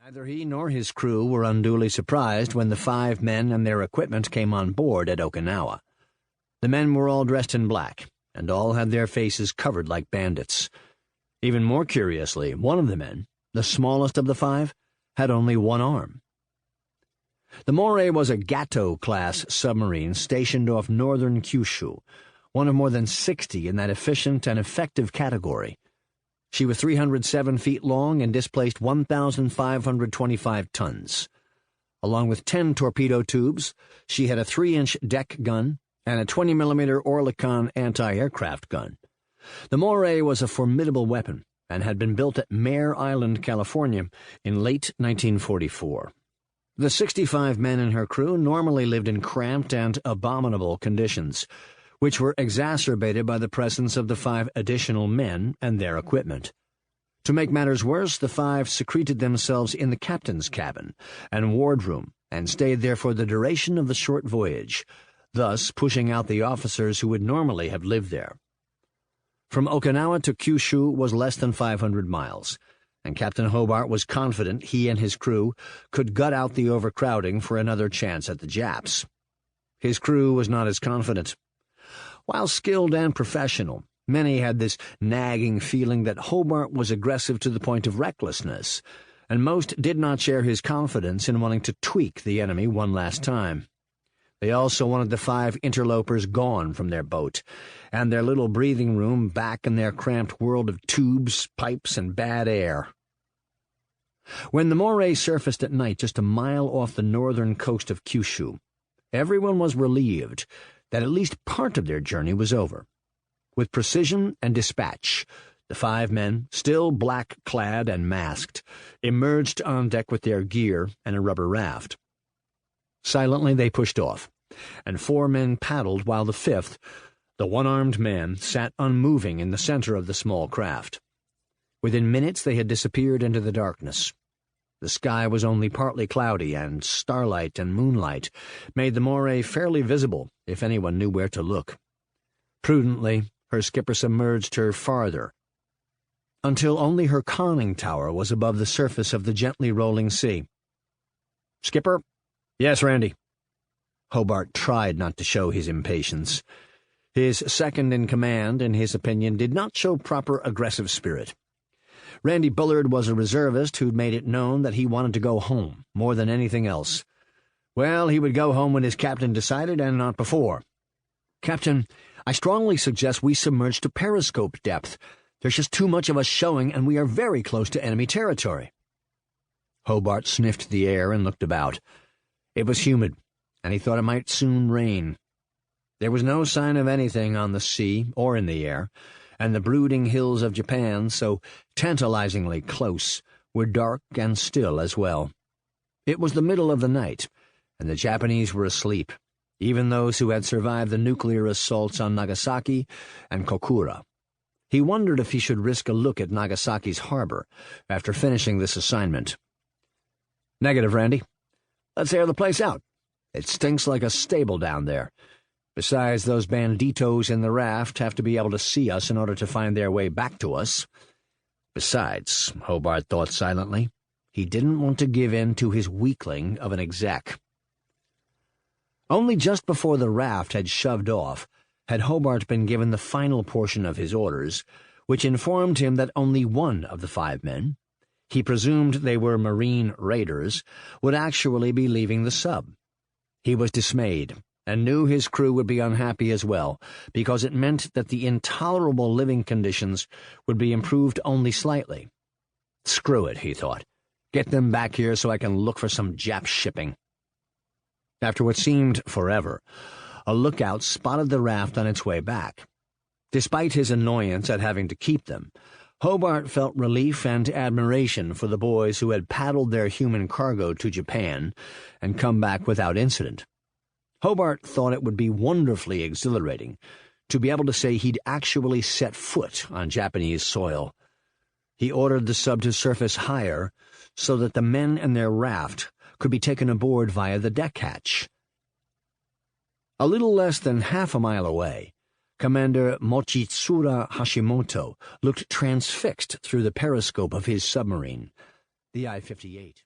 Neither he nor his crew were unduly surprised when the 5 men and their equipment came on board at Okinawa. The men were all dressed in black, and all had their faces covered like bandits. Even more curiously, one of the men, the smallest of the 5, had only one arm. The Moray was a Gato-class submarine stationed off northern Kyushu, one of more than 60 in that efficient and effective category. She was 307 feet long and displaced 1,525 tons. Along with 10 torpedo tubes, she had a 3-inch deck gun and a 20mm Oerlikon anti-aircraft gun. The Moray was a formidable weapon and had been built at Mare Island, California, in late 1944. The 65 men in her crew normally lived in cramped and abominable conditions, which were exacerbated by the presence of the 5 additional men and their equipment. To make matters worse, the 5 secreted themselves in the captain's cabin and wardroom and stayed there for the duration of the short voyage, thus pushing out the officers who would normally have lived there. From Okinawa to Kyushu was less than 500 miles, and Captain Hobart was confident he and his crew could gut out the overcrowding for another chance at the Japs. His crew was not as confident. While skilled and professional, many had this nagging feeling that Hobart was aggressive to the point of recklessness, and most did not share his confidence in wanting to tweak the enemy one last time. They also wanted the 5 interlopers gone from their boat, and their little breathing room back in their cramped world of tubes, pipes, and bad air. When the Moray surfaced at night just a mile off the northern coast of Kyushu, everyone was relieved that at least part of their journey was over. With precision and dispatch, the 5 men, still black-clad and masked, emerged on deck with their gear and a rubber raft. Silently they pushed off, and 4 men paddled while the 5th, the one-armed man, sat unmoving in the center of the small craft. Within minutes they had disappeared into the darkness. The sky was only partly cloudy, and starlight and moonlight made the Moray fairly visible if anyone knew where to look. Prudently, her skipper submerged her farther, until only her conning tower was above the surface of the gently rolling sea. "Skipper?" "Yes, Randy." Hobart tried not to show his impatience. His second-in-command, in his opinion, did not show proper aggressive spirit. Randy Bullard was a reservist who'd made it known that he wanted to go home more than anything else. Well, he would go home when his captain decided, and not before. "Captain, I strongly suggest we submerge to periscope depth. There's just too much of us showing, and we are very close to enemy territory." Hobart sniffed the air and looked about. It was humid, and he thought it might soon rain. There was no sign of anything on the sea or in the air, and the brooding hills of Japan, so tantalizingly close, were dark and still as well. It was the middle of the night, and the Japanese were asleep, even those who had survived the nuclear assaults on Nagasaki and Kokura. He wondered if he should risk a look at Nagasaki's harbor after finishing this assignment. "Negative, Randy. Let's air the place out. It stinks like a stable down there. Besides, those banditos in the raft have to be able to see us in order to find their way back to us." Besides, Hobart thought silently, he didn't want to give in to his weakling of an exec. Only just before the raft had shoved off had Hobart been given the final portion of his orders, which informed him that only one of the 5 men, he presumed they were Marine raiders, would actually be leaving the sub. He was dismayed, and knew his crew would be unhappy as well, because it meant that the intolerable living conditions would be improved only slightly. Screw it, he thought. Get them back here so I can look for some Jap shipping. After what seemed forever, a lookout spotted the raft on its way back. Despite his annoyance at having to keep them, Hobart felt relief and admiration for the boys who had paddled their human cargo to Japan and come back without incident. Hobart thought it would be wonderfully exhilarating to be able to say he'd actually set foot on Japanese soil. He ordered the sub to surface higher so that the men and their raft could be taken aboard via the deck hatch. A little less than half a mile away, Commander Mochitsura Hashimoto looked transfixed through the periscope of his submarine, the I-58.